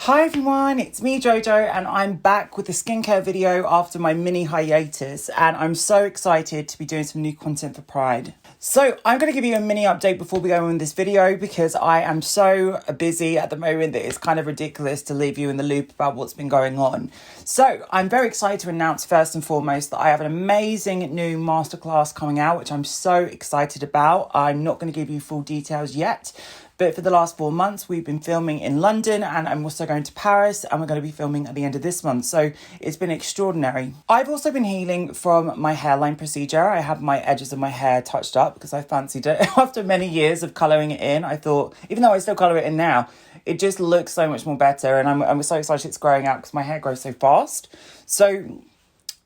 Hi everyone, it's me JoJo and I'm back with a skincare video after my mini hiatus, and I'm so excited to be doing some new content for Pride. So I'm going to give you a mini update before we go on this video because I am so busy at the moment that it's kind of ridiculous to leave you in the loop about what's been going on. So I'm very excited to announce first and foremost that I have an amazing new masterclass coming out, which I'm so excited about. I'm not going to give you full details yet, but for the last 4 months, we've been filming in London and I'm also going to Paris and we're going to be filming at the end of this month. So it's been extraordinary. I've also been healing from my hairline procedure. I had my edges of my hair touched up because I fancied it. After many years of colouring it in, I thought, even though I still colour it in now, it just looks so much more better. And I'm so excited it's growing out because my hair grows so fast. So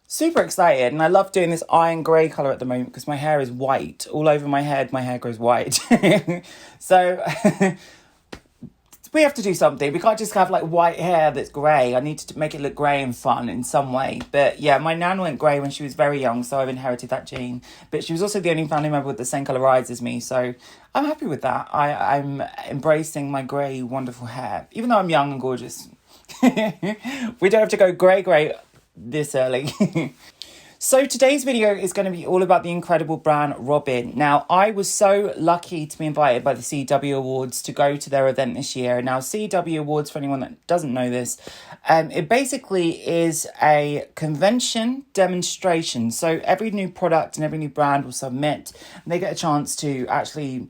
super excited, and I love doing this iron grey colour at the moment because my hair is white. All over my head, my hair goes white. So we have to do something. We can't just have like white hair that's grey. I need to make it look grey and fun in some way. But yeah, my nan went grey when she was very young, so I've inherited that gene. But she was also the only family member with the same colour eyes as me, so I'm happy with that. I'm embracing my grey, wonderful hair, even though I'm young and gorgeous. We don't have to go grey this early. So today's video is going to be all about the incredible brand Robyn. Now, I was so lucky to be invited by the CW Awards to go to their event this year. Now, CW Awards, for anyone that doesn't know this, it basically is a convention demonstration. So every new product and every new brand will submit, and they get a chance to actually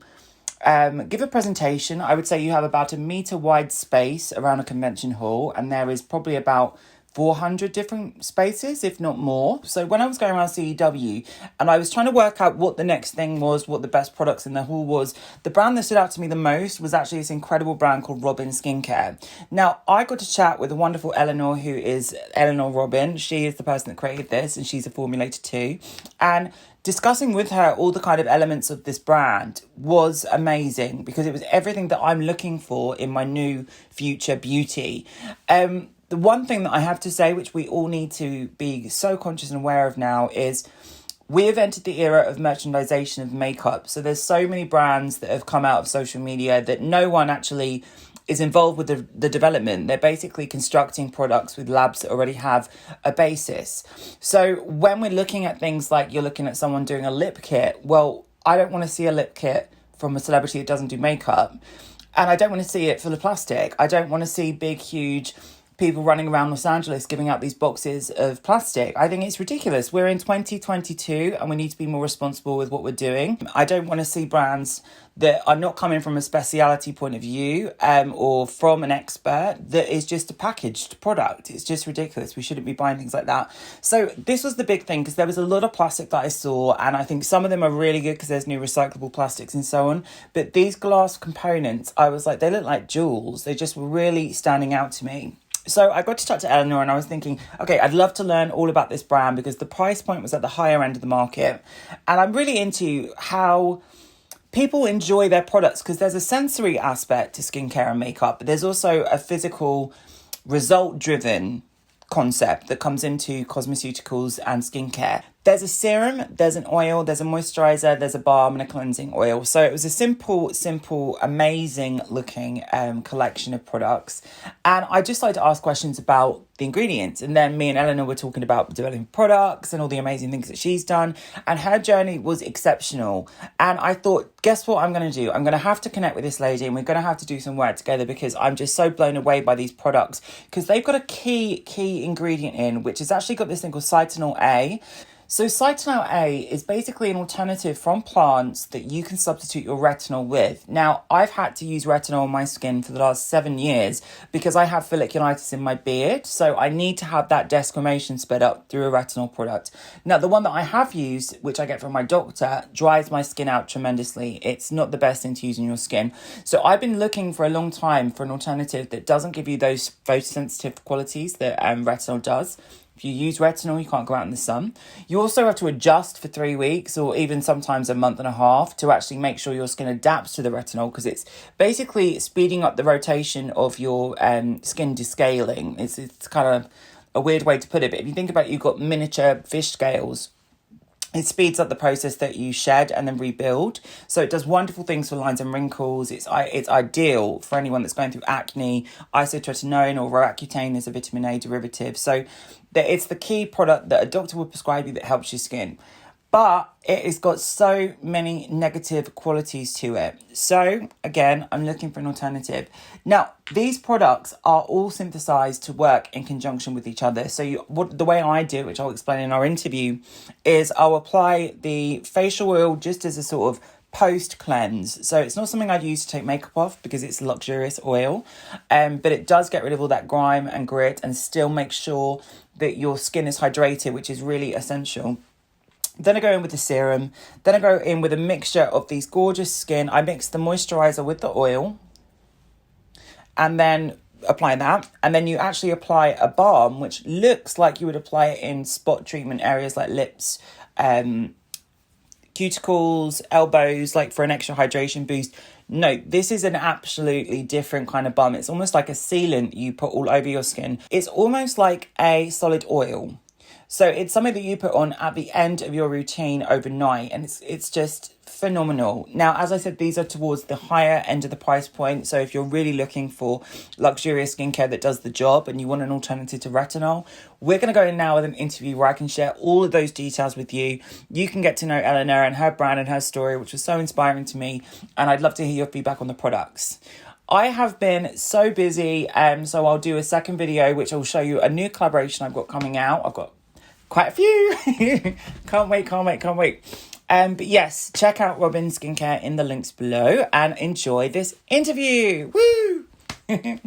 give a presentation. I would say you have about 1 meter wide space around a convention hall, and there is probably about 400 different spaces, if not more. So when I was going around CEW and I was trying to work out what the next thing was, what the best products in the hall was, the brand that stood out to me the most was actually this incredible brand called Robyn Skincare. Now, I got to chat with the wonderful Eleanor, who is Eleanor Robyn. She is the person that created this, and she's a formulator too. And discussing with her all the kind of elements of this brand was amazing because it was everything that I'm looking for in my new future beauty. The one thing that I have to say, which we all need to be so conscious and aware of now, is we have entered the era of merchandisation of makeup. So there's so many brands that have come out of social media that no one actually is involved with the development. They're basically constructing products with labs that already have a basis. So when we're looking at things like you're looking at someone doing a lip kit, well, I don't want to see a lip kit from a celebrity that doesn't do makeup. And I don't want to see it full of plastic. I don't want to see big, huge people running around Los Angeles giving out these boxes of plastic. I think it's ridiculous. We're in 2022 and we need to be more responsible with what we're doing. I don't want to see brands that are not coming from a speciality point of view or from an expert that is just a packaged product. It's just ridiculous. We shouldn't be buying things like that. So this was the big thing because there was a lot of plastic that I saw, and I think some of them are really good because there's new recyclable plastics and so on. But these glass components, I was like, they look like jewels. They just were really standing out to me. So I got to chat to Eleanor and I was thinking, okay, I'd love to learn all about this brand because the price point was at the higher end of the market. And I'm really into how people enjoy their products because there's a sensory aspect to skincare and makeup, but there's also a physical, result-driven concept that comes into cosmeceuticals and skincare. There's a serum, there's an oil, there's a moisturizer, there's a balm and a cleansing oil. So it was a simple, amazing looking collection of products. And I just like to ask questions about the ingredients. And then me and Eleanor were talking about developing products and all the amazing things that she's done. And her journey was exceptional. And I thought, guess what I'm going to do? I'm going to have to connect with this lady and we're going to have to do some work together because I'm just so blown away by these products because they've got a key ingredient in, which has actually got this thing called Cytinol A. So Cytinol A is basically an alternative from plants that you can substitute your retinol with. Now, I've had to use retinol on my skin for the last 7 years because I have folliculitis in my beard. So I need to have that desquamation sped up through a retinol product. Now, the one that I have used, which I get from my doctor, dries my skin out tremendously. It's not the best thing to use in your skin. So I've been looking for a long time for an alternative that doesn't give you those photosensitive qualities that retinol does. If you use retinol, you can't go out in the sun. You also have to adjust for 3 weeks or even sometimes a month and a half to actually make sure your skin adapts to the retinol because it's basically speeding up the rotation of your skin descaling. It's kind of a weird way to put it, but if you think about it, you've got miniature fish scales It speeds up the process that you shed and then rebuild. So it does wonderful things for lines and wrinkles. It's ideal for anyone that's going through acne. Isotretinoin or Roaccutane is a vitamin A derivative. So it's the key product that a doctor will prescribe you that helps your skin. But it has got so many negative qualities to it. So again, I'm looking for an alternative. Now, these products are all synthesized to work in conjunction with each other. So the way I do it, which I'll explain in our interview, is I'll apply the facial oil just as a sort of post cleanse. So it's not something I'd use to take makeup off because it's luxurious oil, but it does get rid of all that grime and grit and still make sure that your skin is hydrated, which is really essential. Then I go in with the serum. Then I go in with a mixture of these gorgeous skin. I mix the moisturizer with the oil and then apply that. And then you actually apply a balm, which looks like you would apply it in spot treatment areas like lips, cuticles, elbows, like for an extra hydration boost. No, this is an absolutely different kind of balm. It's almost like a sealant you put all over your skin. It's almost like a solid oil. So it's something that you put on at the end of your routine overnight, and it's just phenomenal. Now, as I said, these are towards the higher end of the price point. So if you're really looking for luxurious skincare that does the job and you want an alternative to retinol, we're going to go in now with an interview where I can share all of those details with you. You can get to know Eleanor and her brand and her story, which was so inspiring to me. And I'd love to hear your feedback on the products. I have been so busy, so I'll do a second video, which will show you a new collaboration I've got coming out. I've got quite a few. Can't wait. But yes, check out Robyn Skincare in the links below and enjoy this interview. Woo! Hello.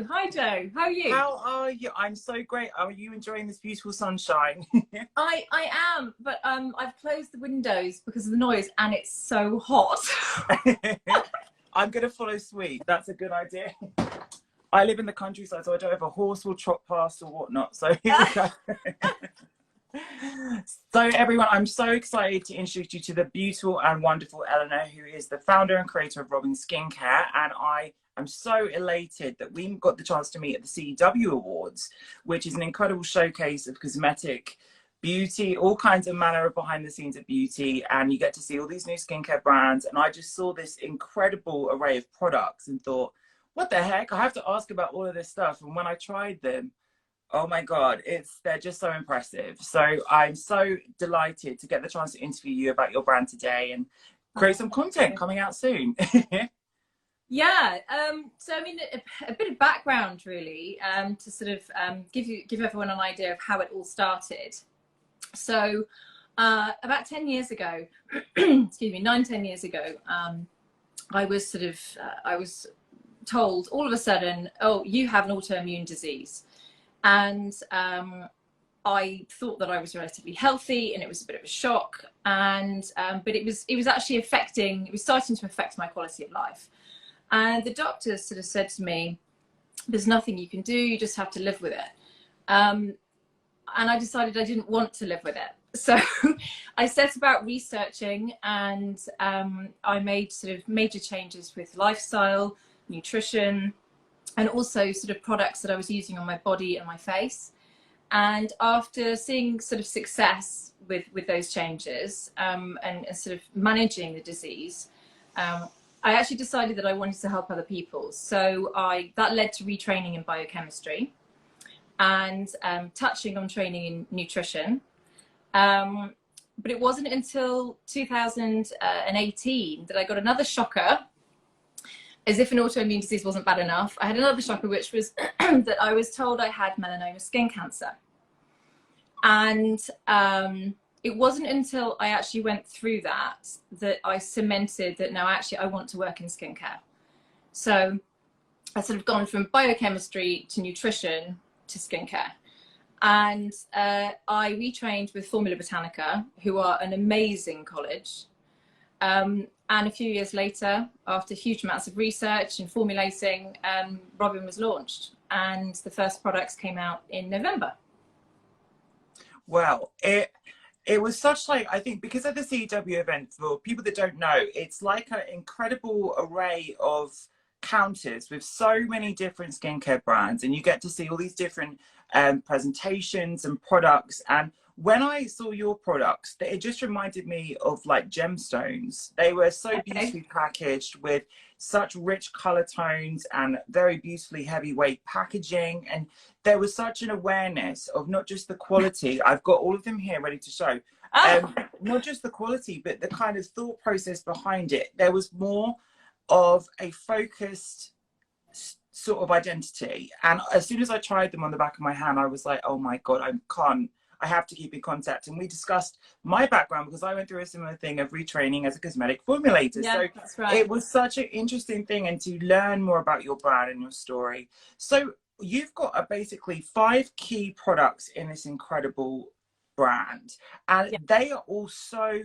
Hi, Jo. How are you? How are you? I'm so great. Are you enjoying this beautiful sunshine? I am, but I've closed the windows because of the noise and it's so hot. I'm going to follow suit. That's a good idea. I live in the countryside, so I don't have a horse will trot past or whatnot. So here we go. So everyone, I'm so excited to introduce you to the beautiful and wonderful Eleanor, who is the founder and creator of Robyn Skincare. And I am so elated that we got the chance to meet at the CW Awards, which is an incredible showcase of cosmetic beauty, all kinds of manner of behind the scenes of beauty. And you get to see all these new skincare brands. And I just saw this incredible array of products and thought, what the heck? I have to ask about all of this stuff. And when I tried them, oh my God, they're just so impressive. So I'm so delighted to get the chance to interview you about your brand today and create some content coming out soon. Yeah. So I mean, a bit of background really, to sort of give everyone an idea of how it all started. So about 10 years ago, excuse me, 9-10 years ago, I was told all of a sudden, oh, you have an autoimmune disease. And I thought that I was relatively healthy, and it was a bit of a shock. And but it was actually starting to affect my quality of life. And the doctors sort of said to me, there's nothing you can do, you just have to live with it. And I decided I didn't want to live with it. So I set about researching, and I made sort of major changes with lifestyle, nutrition, and also sort of products that I was using on my body and my face. And after seeing sort of success with those changes, and sort of managing the disease, I actually decided that I wanted to help other people. So that led to retraining in biochemistry and touching on training in nutrition. But it wasn't until 2018 that I got another shocker. As if an autoimmune disease wasn't bad enough, I had another shocker, which was that I was told I had melanoma skin cancer. And it wasn't until I actually went through that I cemented that, no, actually, I want to work in skincare. So I sort of gone from biochemistry to nutrition to skincare. And I retrained with Formula Botanica, who are an amazing college. And a few years later, after huge amounts of research and formulating, Robyn was launched, and the first products came out in November. Well, it was such I think because of the CW event, for people that don't know, it's like an incredible array of counters with so many different skincare brands, and you get to see all these different presentations and products. And when I saw your products, it just reminded me of like gemstones. They were so beautifully packaged with such rich color tones and very beautifully heavyweight packaging. And there was such an awareness of not just the quality. I've got all of them here ready to show. Not just the quality, but the kind of thought process behind it. There was more of a focused sort of identity. And as soon as I tried them on the back of my hand, I was like, oh my God, I have to keep in contact. And we discussed my background because I went through a similar thing of retraining as a cosmetic formulator. Yeah, so that's right. It was such an interesting thing, and to learn more about your brand and your story. So you've got basically 5 key products in this incredible brand, and they are all so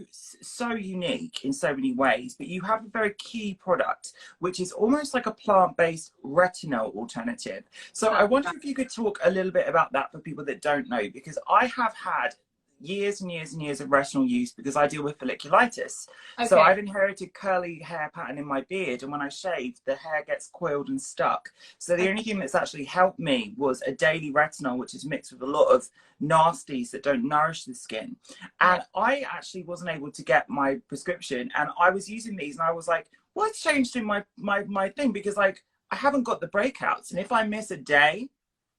unique in so many ways, but you have a very key product which is almost like a plant-based retinol alternative. So I wonder if you could talk a little bit about that for people that don't know, because I have had years and years and years of retinol use because I deal with folliculitis. So I've inherited curly hair pattern in my beard, and when I shave, the hair gets coiled and stuck. So the only thing that's actually helped me was a daily retinol, which is mixed with a lot of nasties that don't nourish the skin. And I actually wasn't able to get my prescription, and I was using these, and I was like, what's changed in my thing? Because like I haven't got the breakouts, and if I miss a day,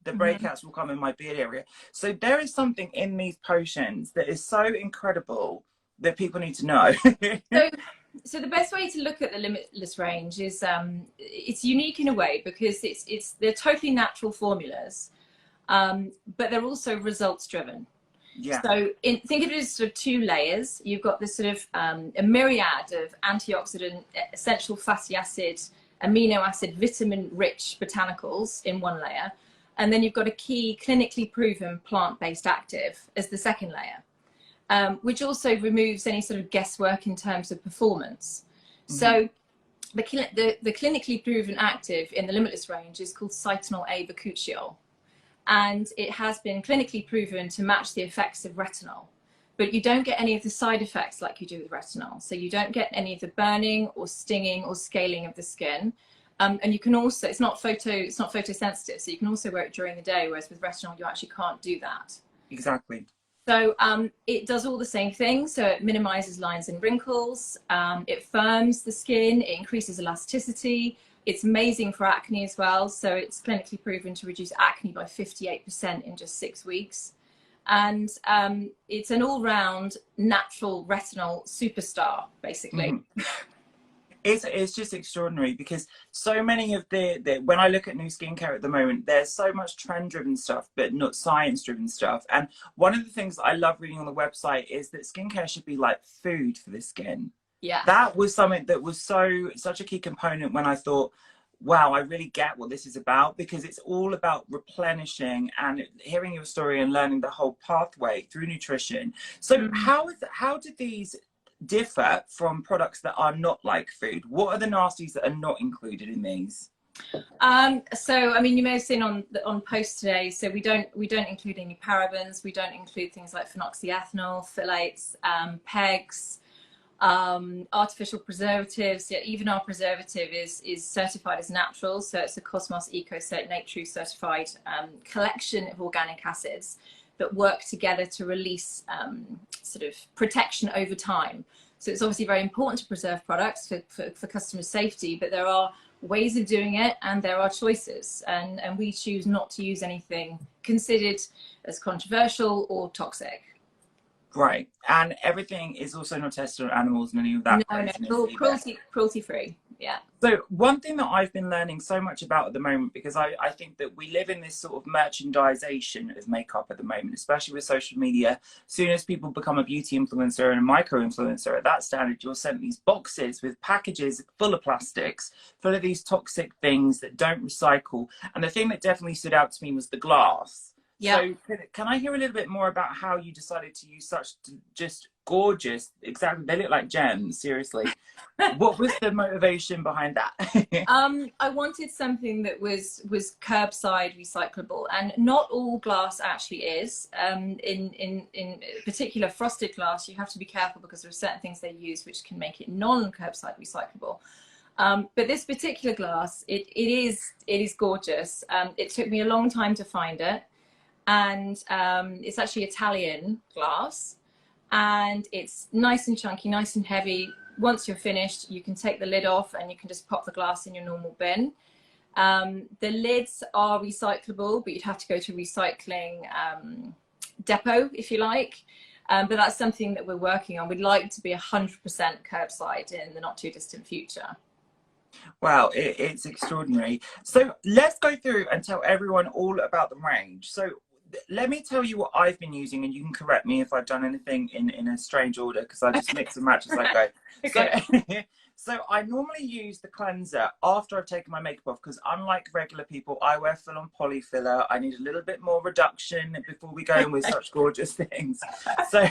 the breakouts will come in my beard area. So there is something in these potions that is so incredible that people need to know. So the best way to look at the Limitless range is it's unique in a way because they're totally natural formulas, but they're also results driven. Yeah. So think of it as sort of 2 layers. You've got this sort of a myriad of antioxidant, essential fatty acid, amino acid, vitamin rich botanicals in one layer. And then you've got a key clinically proven plant-based active as the second layer, which also removes any sort of guesswork in terms of performance. So the clinically proven active in the Limitless range is called Cytinol A bakuchiol. And it has been clinically proven to match the effects of retinol. But you don't get any of the side effects like you do with retinol. So you don't get any of the burning or stinging or scaling of the skin. And you can also, it's not photosensitive, so you can also wear it during the day, whereas with retinol, you actually can't do that. Exactly. So it does all the same things. So it minimizes lines and wrinkles. It firms the skin. It increases elasticity. It's amazing for acne as well. So it's clinically proven to reduce acne by 58% in just 6 weeks. And it's an all-round natural retinol superstar, basically. It's just extraordinary because so many of when I look at new skincare at the moment, there's so much trend driven stuff, but not science driven stuff. And one of the things I love reading on the website is that skincare should be like food for the skin. Yeah. That was something that was such a key component when I thought, wow, I really get what this is about, because it's all about replenishing and hearing your story and learning the whole pathway through nutrition. So how did these differ from products that are not like food? What are the nasties that are not included in these? So I mean, you may have seen on post today, so we don't include any parabens, we don't include things like phenoxyethanol, phthalates, pegs, artificial preservatives. Yeah, even our preservative is certified as natural, so it's a Cosmos EcoCert Nature certified collection of organic acids that work together to release sort of protection over time. So it's obviously very important to preserve products for customer safety, but there are ways of doing it and there are choices. And we choose not to use anything considered as controversial or toxic. Right. And everything is also not tested on animals and any of that. No, cruelty free. Yeah. So one thing that I've been learning so much about at the moment, because I think that we live in this sort of merchandisation of makeup at the moment, especially with social media. As soon as people become a beauty influencer and a micro influencer at that standard, you're sent these boxes with packages full of plastics, full of these toxic things that don't recycle. And the thing that definitely stood out to me was the glass. Yeah. So can I hear a little bit more about how you decided to use such just gorgeous, exactly, they look like gems, seriously. What was the motivation behind that? I wanted something that was curbside recyclable, and not all glass actually is. In particular frosted glass, you have to be careful because there are certain things they use which can make it non-curbside recyclable. But this particular glass, it is gorgeous. It took me a long time to find it, and it's actually Italian glass, and it's nice and chunky, nice and heavy. Once you're finished, you can take the lid off and you can just pop the glass in your normal bin. The lids are recyclable, but you'd have to go to recycling depot if you like. But that's something that we're working on. We'd like to be 100% curbside in the not too distant future. Wow, it's extraordinary. So let's go through and tell everyone all about the range. So let me tell you what I've been using, and you can correct me if I've done anything in a strange order, because I just mix and match as I go. Okay. So I normally use the cleanser after I've taken my makeup off, because unlike regular people, I wear full-on poly filler. I need a little bit more reduction before we go in with such gorgeous things. So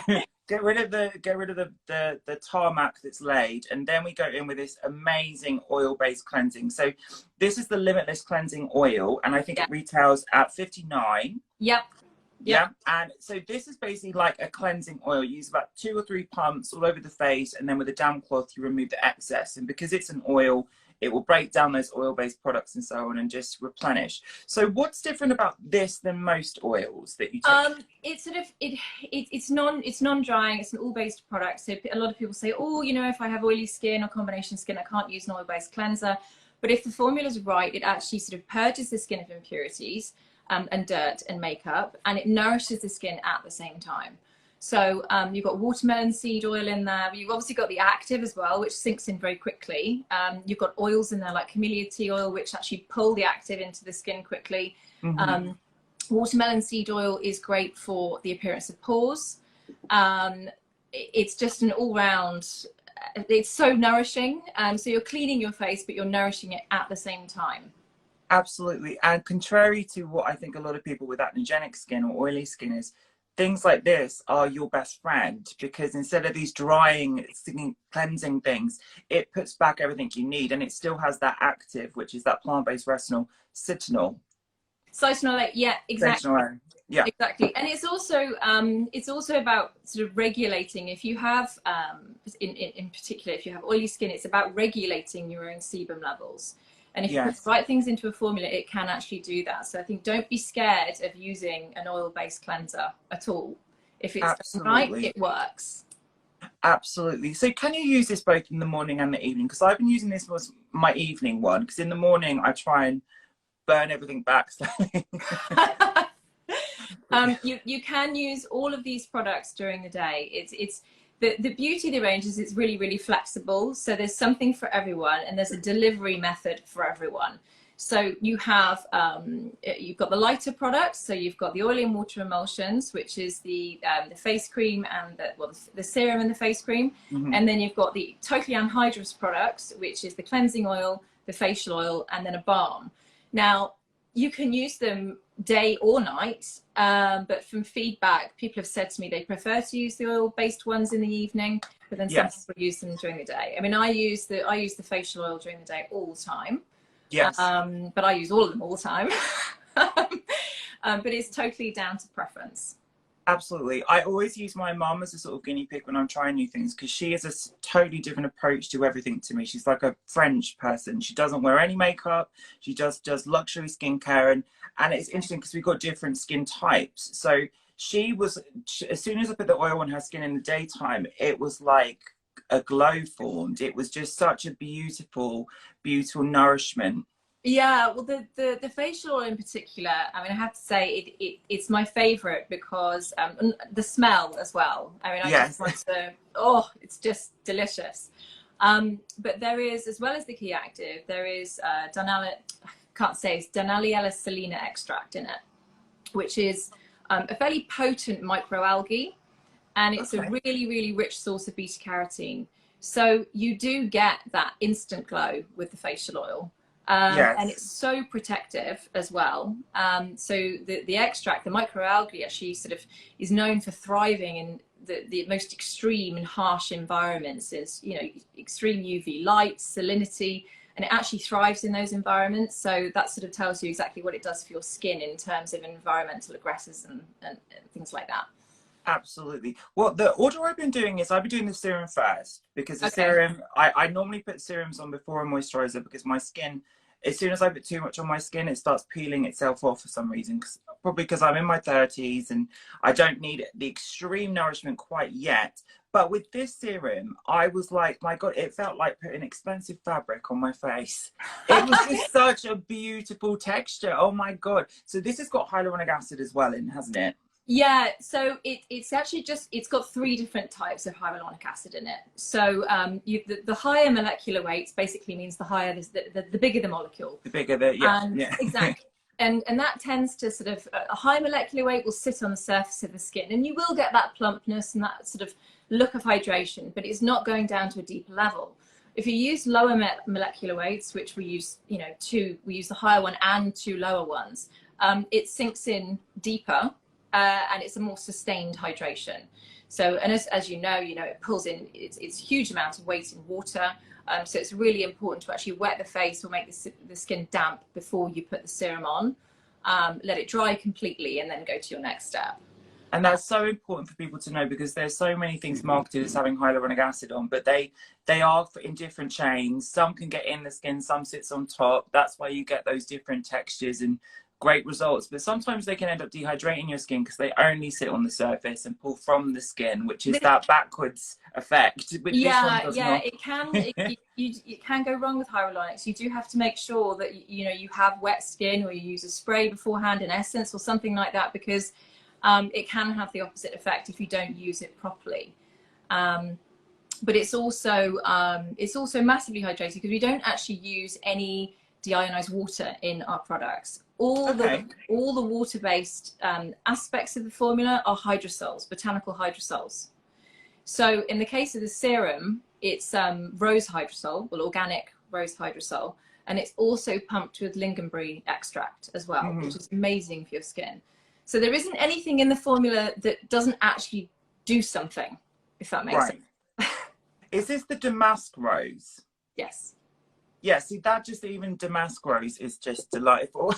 get rid of the tarmac that's laid, and then we go in with this amazing oil-based cleansing. So this is the Limitless Cleansing Oil, and I think it retails at $59. Yep. Yeah, and so this is basically like a cleansing oil. You use about 2 or 3 pumps all over the face, and then with a damp cloth you remove the excess. And because it's an oil, it will break down those oil-based products and so on and just replenish. So what's different about this than most oils that you take? It's sort of it's non-drying. It's an oil-based product. So a lot of people say, oh, you know, if I have oily skin or combination skin, I can't use an oil-based cleanser. But if the formula's right, it actually sort of purges the skin of impurities and dirt and makeup, and it nourishes the skin at the same time. So you've got watermelon seed oil in there. You've obviously got the active as well, which sinks in very quickly. You've got oils in there like camellia tea oil, which actually pull the active into the skin quickly. Watermelon seed oil is great for the appearance of pores. It's just an all-round, it's so nourishing. So you're cleaning your face, but you're nourishing it at the same time. Absolutely. And contrary to what I think a lot of people with acnogenic skin or oily skin is, things like this are your best friend, because instead of these drying, cleansing things, it puts back everything you need, and it still has that active, which is that plant-based retinol, citinol. Cytinol, yeah, exactly. Yeah, exactly. And it's also about sort of regulating. If you have, in particular, if you have oily skin, it's about regulating your own sebum levels. And if you put the right things into a formula, it can actually do that. So I think don't be scared of using an oil-based cleanser at all. If it's done right, it works. Absolutely. So can you use this both in the morning and the evening? Because I've been using this was my evening one, because in the morning I try and burn everything back slightly. You can use all of these products during the day. It's the beauty of the range is it's really, really flexible. So there's something for everyone, and there's a delivery method for everyone. So you have, you've got the lighter products. So you've got the oil and water emulsions, which is the face cream and the serum and the face cream. And then you've got the totally anhydrous products, which is the cleansing oil, the facial oil, and then a balm. Now, you can use them day or night, but from feedback, people have said to me they prefer to use the oil-based ones in the evening, but then some people use them during the day. I mean, I use the facial oil during the day all the time. Yes. But I use all of them all the time. But it's totally down to preference. Absolutely. I always use my mum as a sort of guinea pig when I'm trying new things, because she has a totally different approach to everything to me. She's like a French person. She doesn't wear any makeup. She just does luxury skincare. And it's interesting because we've got different skin types. So as soon as I put the oil on her skin in the daytime, it was like a glow formed. It was just such a beautiful, beautiful nourishment. Yeah, well, the facial oil in particular, I mean, I have to say it's my favorite because the smell as well. I mean, I just want to, it's just delicious. But there is, as well as the key active, there is Dunaliella salina extract in it, which is a fairly potent microalgae, and it's a really, really rich source of beta carotene. So you do get that instant glow with the facial oil. And it's so protective as well. So the extract, the microalgae, actually sort of is known for thriving in the most extreme and harsh environments. Is, you know, extreme UV light, salinity, and it actually thrives in those environments. So that sort of tells you exactly what it does for your skin in terms of environmental aggressors and things like that. Absolutely. Well, the order I've been doing is I've been doing the serum first because the Okay. serum, I normally put serums on before a moisturizer because my skin, as soon as I put too much on my skin, it starts peeling itself off for some reason. Probably because I'm in my 30s and I don't need the extreme nourishment quite yet. But with this serum, I was like, my God, it felt like putting expensive fabric on my face. It was just such a beautiful texture. Oh my God. So this has got hyaluronic acid as well in, hasn't it? Yeah, so it's actually just, it's got 3 different types of hyaluronic acid in it. So the higher molecular weights basically means the higher, the bigger the molecule. The bigger the, yeah. And Yeah. exactly. And that tends to sort of, a high molecular weight will sit on the surface of the skin, and you will get that plumpness and that sort of look of hydration, but it's not going down to a deeper level. If you use lower molecular weights, which we use, you know, we use the higher one and 2 lower ones, it sinks in deeper. And it's a more sustained hydration. So, and as you know, it pulls in it's huge amount of weight in water. So it's really important to actually wet the face or make the skin damp before you put the serum on. Let it dry completely and then go to your next step. And that's so important for people to know because there's so many things marketed as having hyaluronic acid on, but they are in different chains. Some can get in the skin, some sits on top. That's why you get those different textures and great results, but sometimes they can end up dehydrating your skin because they only sit on the surface and pull from the skin, which is that backwards effect. But yeah, it can. It can go wrong with hyaluronics. You do have to make sure that you have wet skin, or you use a spray beforehand, an essence or something like that, because it can have the opposite effect if you don't use it properly. But it's also massively hydrating because we don't actually use any deionized water in our products. All the water-based aspects of the formula are hydrosols, botanical hydrosols. So in the case of the serum, it's rose hydrosol, well, organic rose hydrosol, and it's also pumped with lingonberry extract as well, which is amazing for your skin. So there isn't anything in the formula that doesn't actually do something, if that makes sense. Is this the damask rose? Yes. Yeah, see, that just even damask rose is just delightful.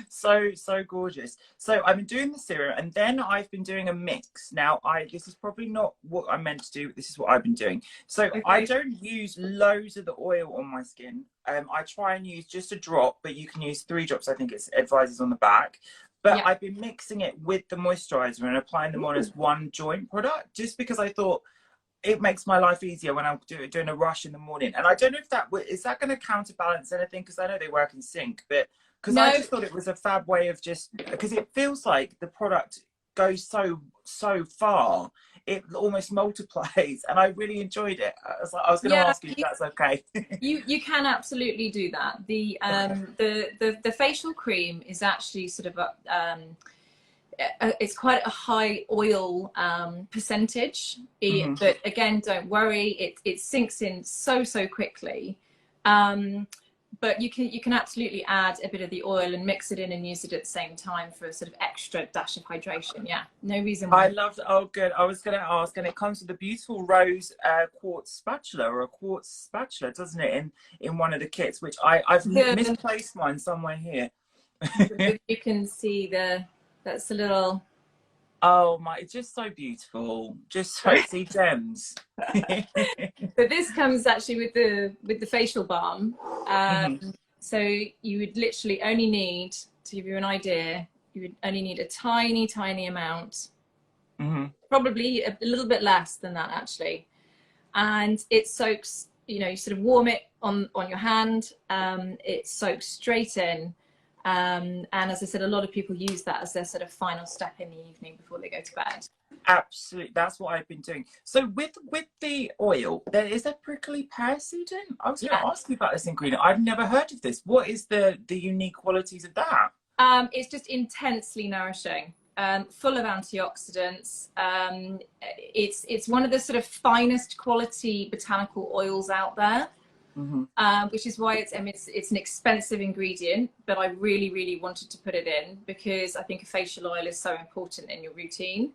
so gorgeous. So I've been doing the serum and then I've been doing a mix. Now, this is probably not what I meant to do, but this is what I've been doing. So I don't use loads of the oil on my skin. I try and use just a drop, but you can use 3 drops. I think it advises on the back. But I've been mixing it with the moisturizer and applying them on as one joint product, just because I thought, it makes my life easier when I'm doing a rush in the morning. And I don't know if is that going to counterbalance anything, because I know they work in sync, but because I just thought it was a fab way of because it feels like the product goes so far, it almost multiplies, and I really enjoyed it. I was going to ask you if that's okay. you can absolutely do that. The facial cream is actually sort of it's quite a high oil percentage, but again, don't worry, it sinks in so quickly. But you can absolutely add a bit of the oil and mix it in and use it at the same time for a sort of extra dash of hydration. Yeah, no reason why. I loved. Oh, good. I was going to ask, and it comes with a beautiful rose quartz spatula, or a quartz spatula, doesn't it? In one of the kits, which I've misplaced mine somewhere here. You can see that's a little. Oh my! It's just so beautiful. Just so see gems. But this comes actually with the facial balm. So you would literally only need, to give you an idea, you would only need a tiny amount, probably a little bit less than that actually, and it soaks. You sort of warm it on your hand. It soaks straight in. And as I said, a lot of people use that as their sort of final step in the evening before they go to bed. Absolutely, that's what I've been doing. So with the oil, is there prickly pear seed in? I was going to ask you about this ingredient. I've never heard of this. What is the unique qualities of that? It's just intensely nourishing, full of antioxidants. It's one of the sort of finest quality botanical oils out there. Which is why it's an expensive ingredient, but I really wanted to put it in because I think a facial oil is so important in your routine.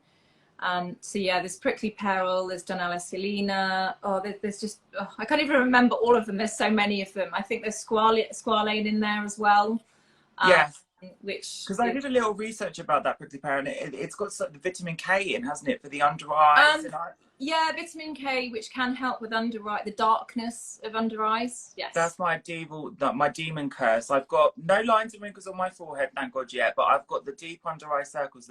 So yeah, there's prickly pear oil, there's Donella Selena. There's just I can't even remember all of them. There's so many of them. I think there's squalane in there as well. Yes. which because I did a little research about that prickly pear, and it's got the vitamin K in, hasn't it, for the under eyes? Yeah, vitamin K, which can help with the darkness of under eyes. Yes, that's my my demon curse. I've got no lines and wrinkles on my forehead, thank God, yet, but I've got the deep under eye circles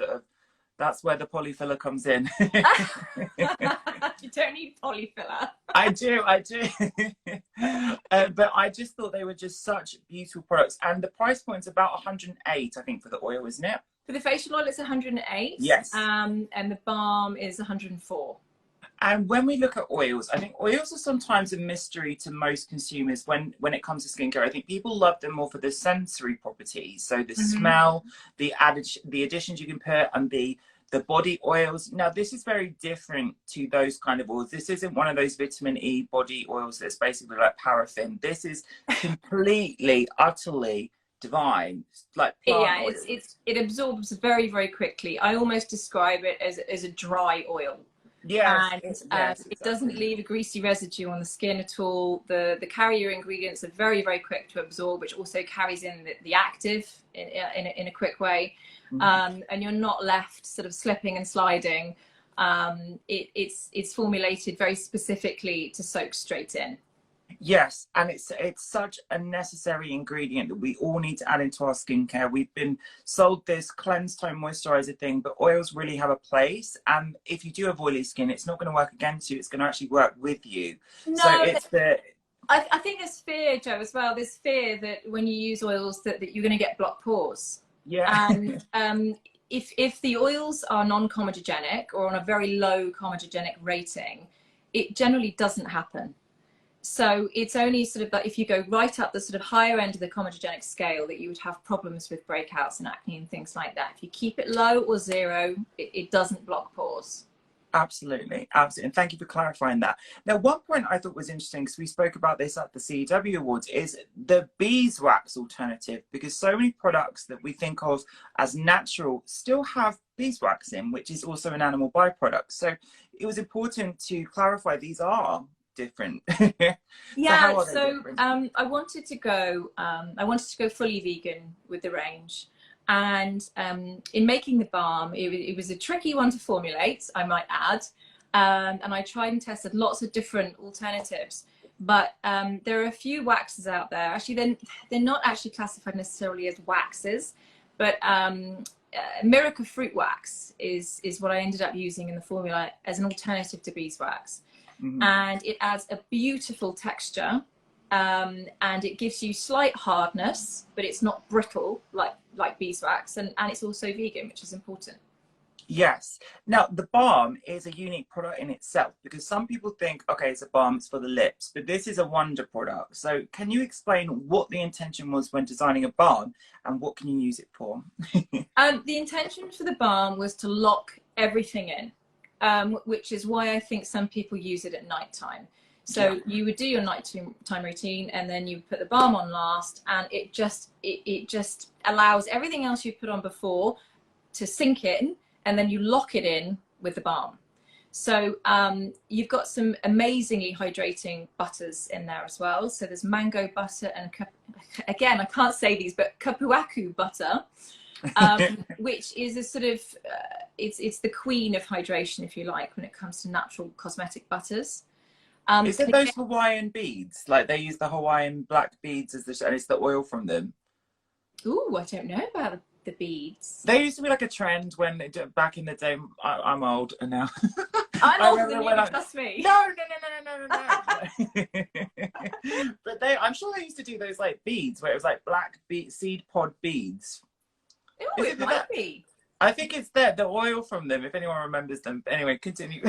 that's where the polyfiller comes in. You don't need polyfiller. I do. But I just thought they were just such beautiful products. And the price point's about 108, I think, for the oil, isn't it? For the facial oil, it's 108. Yes. And the balm is 104. And when we look at oils, I think oils are sometimes a mystery to most consumers when it comes to skincare. I think people love them more for the sensory properties. So the smell, the additions you can put, and the body oils. Now, this is very different to those kind of oils. This isn't one of those vitamin E body oils that's basically like paraffin. This is completely, utterly divine. Like plant oil. It absorbs very, very quickly. I almost describe it as a dry oil. Yeah, and it doesn't leave a greasy residue on the skin at all. The carrier ingredients are very, very quick to absorb, which also carries in the active in a quick way. And you're not left sort of slipping and sliding. It's formulated very specifically to soak straight in. Yes, and it's such a necessary ingredient that we all need to add into our skincare. We've been sold this cleanse tone moisturizer thing, but oils really have a place. And if you do have oily skin, it's not going to work against you. It's going to actually work with you. No, so it's I think there's fear, Joe, as well. There's fear that when you use oils that you're going to get blocked pores. Yeah. And if the oils are non-comedogenic or on a very low comedogenic rating, it generally doesn't happen. So it's only sort of like if you go right up the sort of higher end of the comedogenic scale that you would have problems with breakouts and acne and things like that. If you keep it low or zero, it doesn't block pores. Absolutely, absolutely. And thank you for clarifying that. Now, one point I thought was interesting, because we spoke about this at the CEW Awards, is the beeswax alternative, because so many products that we think of as natural still have beeswax in, which is also an animal byproduct. So it was important to clarify these are different. Yeah, so I wanted to go fully vegan with the range. And in making the balm, it was a tricky one to formulate, I might add. And I tried and tested lots of different alternatives. But there are a few waxes out there. Actually, they're not actually classified necessarily as waxes, but Miracle Fruit Wax is what I ended up using in the formula as an alternative to beeswax. And it adds a beautiful texture. And it gives you slight hardness, but it's not brittle like beeswax, and it's also vegan, which is important. Yes. Now, the balm is a unique product in itself, because some people think, okay, it's a balm, it's for the lips, but this is a wonder product. So can you explain what the intention was when designing a balm, and what can you use it for? The intention for the balm was to lock everything in, which is why I think some people use it at nighttime. So you would do your nighttime routine, and then you put the balm on last, and it just allows everything else you put on before to sink in, and then you lock it in with the balm. So you've got some amazingly hydrating butters in there as well. So there's mango butter and, again, I can't say these, but kapuaku butter, which is a sort of, it's the queen of hydration, if you like, when it comes to natural cosmetic butters. Is it those Hawaiian beads? Like they use the Hawaiian black beads as and it's the oil from them? Ooh, I don't know about the beads. They used to be like a trend when back in the day. I'm old and now. I'm older than you, trust me. No. But I'm sure they used to do those like beads where it was like black seed pod beads. Oh, it might be. I think it's the oil from them, if anyone remembers them. Anyway, continue.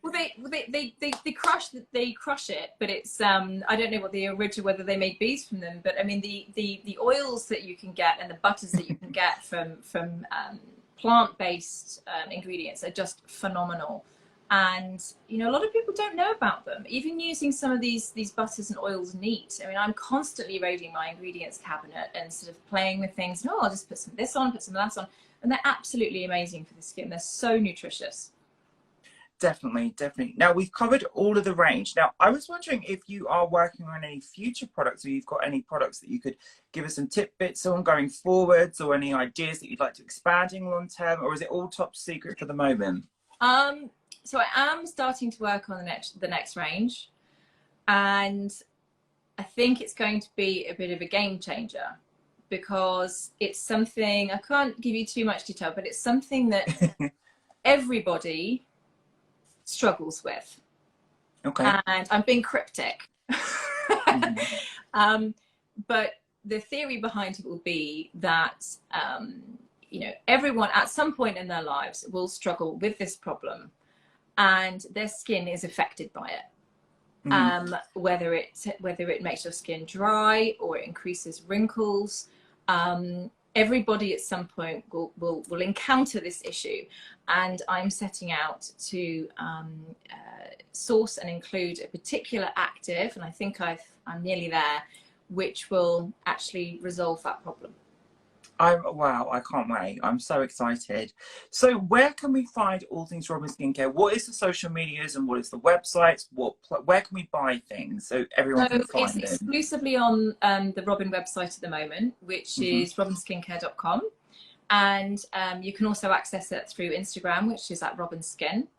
Well, they crush it, but it's I don't know what the original, whether they make beads from them, but I mean the oils that you can get and the butters that you can get from plant-based ingredients are just phenomenal. And you know, a lot of people don't know about them. Even using some of these butters and oils neat. I mean, I'm constantly raiding my ingredients cabinet and sort of playing with things. No, I'll just put some of this on, put some of that on. And they're absolutely amazing for the skin. They're so nutritious. Definitely, definitely. Now we've covered all of the range. Now I was wondering if you are working on any future products, or you've got any products that you could give us some tidbits on going forwards, or any ideas that you'd like to expanding long term, or is it all top secret for the moment? So I am starting to work on the next range, and I think it's going to be a bit of a game changer, because it's something, I can't give you too much detail, but it's something that everybody struggles with. Okay. And I'm being cryptic. Mm-hmm. But the theory behind it will be that, you know, everyone at some point in their lives will struggle with this problem, and their skin is affected by it. Mm-hmm. Whether it makes your skin dry or it increases wrinkles, everybody at some point will encounter this issue, and I'm setting out to source and include a particular active, and I think I'm nearly there, which will actually resolve that problem. Wow, I can't wait. I'm so excited. So where can we find all things Robyn Skincare? What is the social medias and what is the websites? Where can we buy things so everyone can find them? It's exclusively on the Robyn website at the moment, which is robynskincare.com. And you can also access it through Instagram, which is at Robyn Skin.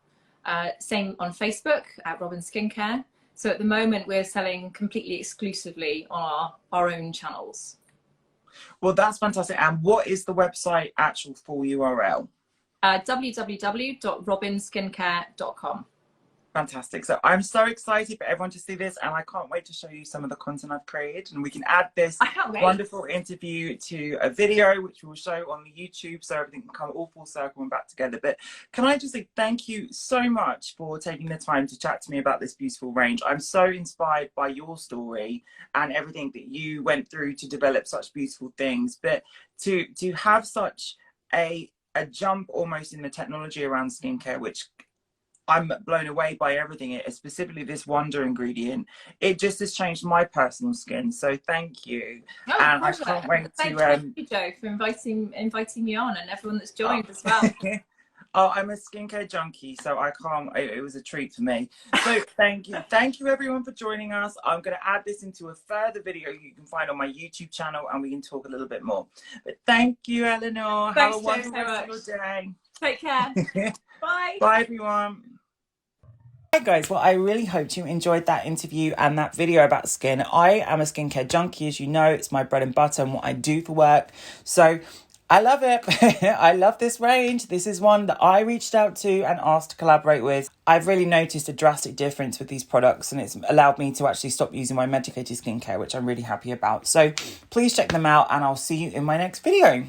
Same on Facebook at Robyn Skincare. So at the moment, we're selling completely exclusively on our own channels. Well, that's fantastic. And what is the website actual full URL? www.robynskincare.com. Fantastic. So I'm so excited for everyone to see this, and I can't wait to show you some of the content I've created, and we can add this wonderful interview to a video which we'll show on the YouTube, so everything can come all full circle and back together. But can I just say thank you so much for taking the time to chat to me about this beautiful range. I'm so inspired by your story and everything that you went through to develop such beautiful things, but to have such a jump almost in the technology around skincare, which I'm blown away by everything, specifically this wonder ingredient. It just has changed my personal skin. So thank you. Oh, and I can't wait Thank you, Jo, for inviting me on, and everyone that's joined as well. Oh, I'm a skincare junkie, so I can't, it was a treat for me. So thank you. Thank you everyone for joining us. I'm going to add this into a further video you can find on my YouTube channel, and we can talk a little bit more. But thank you, Eleanor. Thanks, have a wonderful rest of your day. Take care. Bye. Bye, everyone. Hey guys, well I really hope you enjoyed that interview and that video about skin. I am a skincare junkie, as you know. It's my bread and butter and what I do for work. So I love it. I love this range. This is one that I reached out to and asked to collaborate with. I've really noticed a drastic difference with these products, and it's allowed me to actually stop using my medicated skincare, which I'm really happy about. So please check them out, and I'll see you in my next video.